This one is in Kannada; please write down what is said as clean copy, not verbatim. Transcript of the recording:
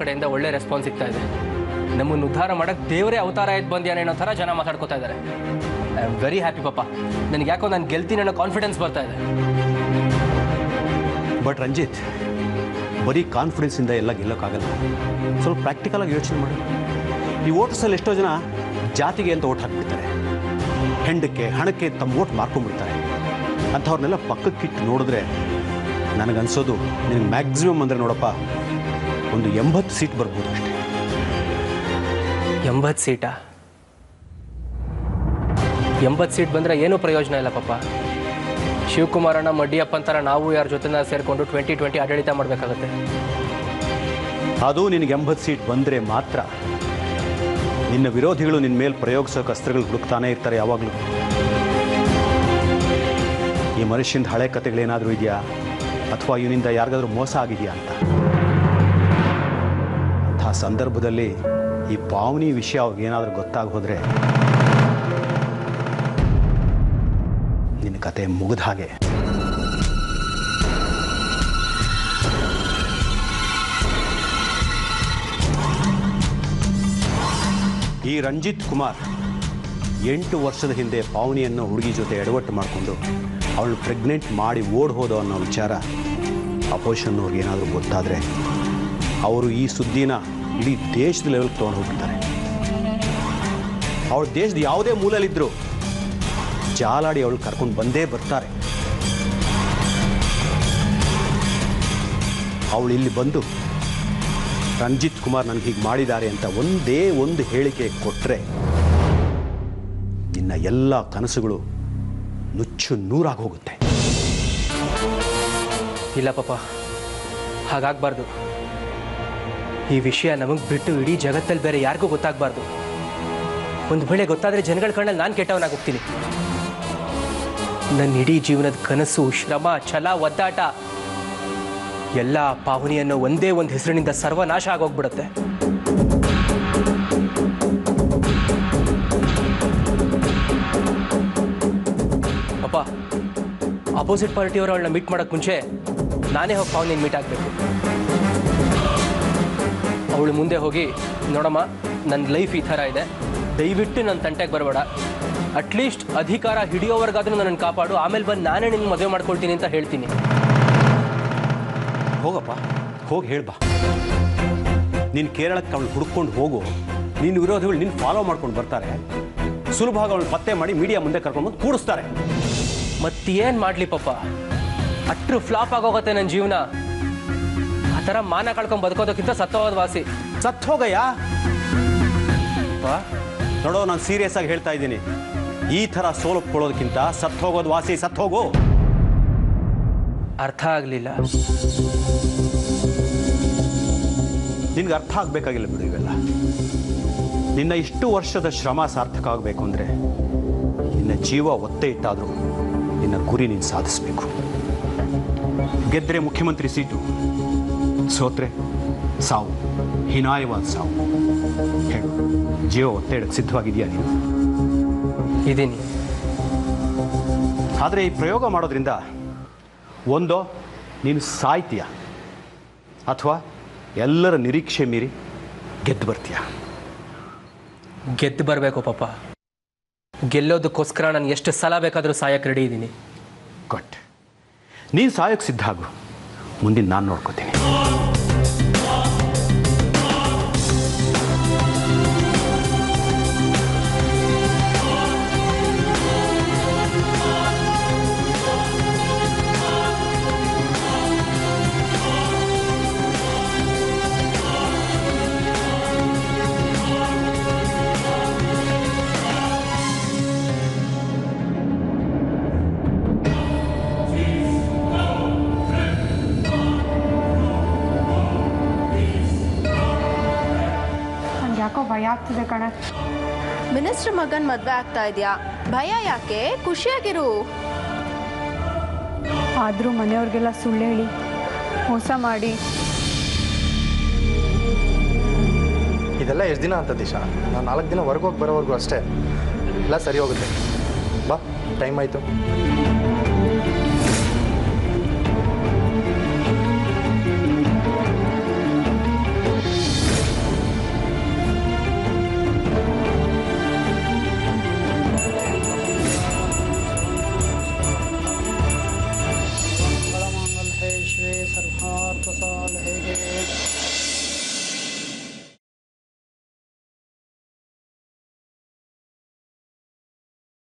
ಕಡೆಯಿಂದ ಒಳ್ಳೆ ರೆಸ್ಪಾನ್ಸ್ ಸಿಗ್ತಾ ಇದೆ. ನಮ್ಮನ್ನು ಉದ್ಧಾರ ಮಾಡೋಕ್ಕೆ ದೇವರೇ ಅವತಾರ ಆಯ್ತು ಬಂದ್ಯಾನೆ ಅನ್ನೋ ಥರ ಜನ ಮಾತಾಡ್ಕೋತಾ ಇದ್ದಾರೆ. ಐ ಆಮ್ ವೆರಿ ಹ್ಯಾಪಿ ಪಾಪ. ನನಗೆ ಯಾಕೋ ನಾನು ಗೆಲ್ತೀನಿ ಅನ್ನೋ ಕಾನ್ಫಿಡೆನ್ಸ್ ಬರ್ತಾ ಇದೆ. ಬಟ್ ರಂಜಿತ್, ಬರೀ ಕಾನ್ಫಿಡೆನ್ಸಿಂದ ಎಲ್ಲ ಗೆಲ್ಲೋಕ್ಕಾಗಲ್ಲ. ಸ್ವಲ್ಪ ಪ್ರಾಕ್ಟಿಕಲಾಗಿ ಯೋಚನೆ ಮಾಡಿ. ಈ ವೋಟರ್ಸಲ್ಲಿ ಎಷ್ಟೋ ಜನ ಜಾತಿಗೆ ಅಂತ ಓಟ್ ಹಾಕ್ಬಿಡ್ತಾರೆ, ಹೆಂಡಕ್ಕೆ ಹಣಕ್ಕೆ ತಮ್ಮ ಓಟ್ ಮಾರ್ಕೊಂಡ್ಬಿಡ್ತಾರೆ. ಅಂಥವ್ರನ್ನೆಲ್ಲ ಪಕ್ಕಕ್ಕಿಟ್ಟು ನೋಡಿದ್ರೆ ನನಗನ್ಸೋದು ನಿನಗೆ ಮ್ಯಾಕ್ಸಿಮಮ್ ಅಂದರೆ ನೋಡಪ್ಪ ಒಂದು 80 ಸೀಟ್ ಬರ್ಬೋದು ಅಷ್ಟೇ. 80 ಸೀಟಾ? 80 ಸೀಟ್ ಬಂದರೆ ಏನೂ ಪ್ರಯೋಜನ ಇಲ್ಲ ಪಾಪ. ಶಿವಕುಮಾರಣ್ಣ ಮಡ್ಡಿಯಪ್ಪನ ಥರ ನಾವು ಯಾರ ಜೊತೆ ಸೇರಿಕೊಂಡು 2020 ಆಡಳಿತ ಮಾಡಬೇಕಾಗತ್ತೆ. ಅದು ನಿನಗೆ 80 ಸೀಟ್ ಬಂದರೆ ಮಾತ್ರ. ನಿನ್ನ ವಿರೋಧಿಗಳು ನಿನ್ನ ಮೇಲೆ ಪ್ರಯೋಗಿಸೋಕೆ ಅಸ್ತ್ರಗಳು ಹುಡುಕ್ತಾನೆ ಇರ್ತಾರೆ ಯಾವಾಗಲೂ. ಈ ಮನುಷ್ಯನ ಹಳೆ ಕಥೆಗಳೇನಾದರೂ ಇದೆಯಾ, ಅಥವಾ ಇವನಿಂದ ಯಾರಿಗಾದ್ರೂ ಮೋಸ ಆಗಿದೆಯಾ ಅಂತ. ಅಂಥ ಸಂದರ್ಭದಲ್ಲಿ ಈ ಪಾವನಿ ವಿಷಯ ಅವ್ರಿಗೆ ಏನಾದರೂ ಗೊತ್ತಾಗಿ ಹೋದರೆ ನಿನ್ನ ಕತೆ ಮುಗಿದ ಹಾಗೆ. ಈ ರಂಜಿತ್ ಕುಮಾರ್ 8 ವರ್ಷದ ಹಿಂದೆ ಪಾವನಿಯನ್ನು ಹುಡುಗಿ ಜೊತೆ ಎಡವಟ್ಟು ಮಾಡಿಕೊಂಡು ಅವಳು ಪ್ರೆಗ್ನೆಂಟ್ ಮಾಡಿ ಓಡ್ ಹೋದೋ ಅನ್ನೋ ವಿಚಾರ ಅಪೋಸಿಷನ್ನವ್ರಿಗೆ ಏನಾದರೂ ಗೊತ್ತಾದರೆ ಅವರು ಈ ಸುದ್ದಿನ ಇಡೀ ದೇಶದ ಲೆವೆಲ್ಗೆ ತೊಗೊಂಡು ಹೋಗ್ತಾರೆ. ಅವಳು ದೇಶದ ಯಾವುದೇ ಮೂಲಲ್ಲಿದ್ದರೂ ಜಾಲಾಡಿ ಅವಳು ಕರ್ಕೊಂಡು ಬಂದೇ ಬರ್ತಾರೆ. ಅವಳು ಇಲ್ಲಿ ಬಂದು ರಂಜಿತ್ ಕುಮಾರ್ ನನಗೆ ಹೀಗೆ ಮಾಡಿದ್ದಾರೆ ಅಂತ ಒಂದೇ ಒಂದು ಹೇಳಿಕೆ ಕೊಟ್ಟರೆ ನಿನ್ನ ಎಲ್ಲ ಕನಸುಗಳು ನುಚ್ಚು ನೂರಾಗಿ ಹೋಗುತ್ತೆ. ಇಲ್ಲ ಪಾಪ, ಹಾಗಾಗಬಾರ್ದು. ಈ ವಿಷಯ ನಮಗೆ ಬಿಟ್ಟು ಇಡೀ ಜಗತ್ತಲ್ಲಿ ಬೇರೆ ಯಾರಿಗೂ ಗೊತ್ತಾಗಬಾರ್ದು. ಒಂದು ವೇಳೆ ಗೊತ್ತಾದರೆ ಜನಗಳ ಕಣ್ಣಲ್ಲಿ ನಾನು ಕೆಟ್ಟವನಾಗೋಗ್ತೀನಿ. ನನ್ನ ಇಡೀ ಜೀವನದ ಕನಸು, ಶ್ರಮ, ಛಲ, ಒದ್ದಾಟ ಎಲ್ಲ ಪಾವನಿಯನ್ನು ಒಂದೇ ಒಂದು ಹೆಸರಿನಿಂದ ಸರ್ವನಾಶ ಆಗೋಗ್ಬಿಡುತ್ತೆ. ಪಾಪ, ಅಪೋಸಿಟ್ ಪಾರ್ಟಿಯವರು ಅವಳನ್ನ ಮೀಟ್ ಮಾಡೋಕ್ಕೆ ಮುಂಚೆ ನಾನೇ ಹೋಗಿ ಪಾವನಿನ ಮೀಟ್ ಆಗಬೇಕು. ಅವಳು ಮುಂದೆ ಹೋಗಿ, ನೋಡಮ್ಮ, ನನ್ನ ಲೈಫ್ ಈ ಥರ ಇದೆ, ದಯವಿಟ್ಟು ನನ್ನ ತಂಟೆಗೆ ಬರಬೇಡ, ಅಟ್ಲೀಸ್ಟ್ ಅಧಿಕಾರ ಹಿಡಿಯೋವರೆಗಾದ್ರೂ ನನ್ನನ್ನು ಕಾಪಾಡು, ಆಮೇಲೆ ಬಂದು ನಾನೇ ನಿನ್ನ ಮದುವೆ ಮಾಡ್ಕೊಳ್ತೀನಿ ಅಂತ ಹೇಳ್ತೀನಿ. ಹೋಗಪ್ಪ, ಹೋಗಿ ಹೇಳ್ಬಾ. ನೀನು ಕೇರಳಕ್ಕೆ ಅವಳು ಹುಡ್ಕೊಂಡು ಹೋಗು. ನಿನ್ನ ವಿರೋಧಿಗಳು ನಿನ್ನ ಫಾಲೋ ಮಾಡ್ಕೊಂಡು ಬರ್ತಾರೆ. ಸುಲಭವಾಗಿ ಅವಳು ಪತ್ತೆ ಮಾಡಿ ಮೀಡಿಯಾ ಮುಂದೆ ಕರ್ಕೊಂಡು ಬಂದು ಕೂಡಿಸ್ತಾರೆ. ಮತ್ತೇನು ಮಾಡಲಿ ಪಾಪ, ಅಟ್ರು ಫ್ಲಾಪ್ ಆಗೋಗತ್ತೆ ನನ್ನ ಜೀವನ. ಆ ಥರ ಮಾನ ಕಳ್ಕೊಂಡು ಬದುಕೋದಕ್ಕಿಂತ ಸತ್ತೋಗೋದು ವಾಸಿ. ಸತ್ತೋಗಯ್ಯ. ನೋಡೋ, ನಾನು ಸೀರಿಯಸ್ ಆಗಿ ಹೇಳ್ತಾ ಇದ್ದೀನಿ. ಈ ಥರ ಸೋಲೊಪ್ಕೊಳ್ಳೋದಕ್ಕಿಂತ ಸತ್ತೋಗೋದು ವಾಸಿ. ಸತ್ತೋಗು. ಅರ್ಥ ಆಗಲಿಲ್ಲ. ನಿನ್ಗೆ ಅರ್ಥ ಆಗಬೇಕಾಗಿಲ್ಲ ಬಿಡು ಇವೆಲ್ಲ. ನಿನ್ನ ಇಷ್ಟು ವರ್ಷದ ಶ್ರಮ ಸಾರ್ಥಕ ಆಗಬೇಕು ಅಂದರೆ ನಿನ್ನ ಜೀವ ಒತ್ತೆ ಇಟ್ಟಾದರೂ ನಿನ್ನ ಗುರಿ ನೀನು ಸಾಧಿಸಬೇಕು. ಗೆದ್ದರೆ ಮುಖ್ಯಮಂತ್ರಿ ಸೀಟು, ಸೋತ್ರೆ ಸಾವು, ಹೀನಾಯವಾದ ಸಾವು. ಹೇಳು, ಜೀವ ಒತ್ತೆ ಇಡಕ್ಕೆ ಸಿದ್ಧವಾಗಿದೆಯಾ ನೀನು? ಇದ್ದೀನಿ. ಆದರೆ ಈ ಪ್ರಯೋಗ ಮಾಡೋದ್ರಿಂದ ಒಂದೋ ನೀನು ಸಾಯ್ತೀಯ, ಅಥವಾ ಎಲ್ಲರ ನಿರೀಕ್ಷೆ ಮೀರಿ ಗೆದ್ದು ಬರ್ತೀಯ. ಗೆದ್ದು ಬರಬೇಕು ಪಾಪ. ಗೆಲ್ಲೋದಕ್ಕೋಸ್ಕರ ನಾನು ಎಷ್ಟು ಸಲ ಬೇಕಾದರೂ ಸಾಯಕ್ಕೆ ರೆಡಿ ಇದ್ದೀನಿ. ಗುಡ್. ನೀನು ಸಾಯೋಕ್ಕೆ ಸಿದ್ಧ ಆಗು. ಮುಂದಿನ ನಾನು ನೋಡ್ಕೋತೀನಿ. ಭಯ ಆಗ್ತಿದೆ ಕಣೆ. ಮಿನಿಸ್ಟರ್ ಮಗನ್ ಮದ್ವೆ ಆಗ್ತಾ ಇದೆಯಾ? ಭಯ ಯಾಕೆ? ಖುಷಿಯಾಗಿರು. ಆದರೂ ಮನೆಯವ್ರಿಗೆಲ್ಲ ಸುಳ್ಳು ಹೇಳಿ ಮೋಸ ಮಾಡಿ. ಇದೆಲ್ಲ ಎಷ್ಟು ದಿನ ಅಂತ ದಿಶಾ? ನಾನು 4 ದಿನ ಹೊರಗೋಗಿ ಬರೋವರೆಗೂ ಅಷ್ಟೇ. ಎಲ್ಲ ಸರಿ ಹೋಗುತ್ತೆ. ಬಾ, ಟೈಮ್ ಆಯಿತು. पार्थसालहे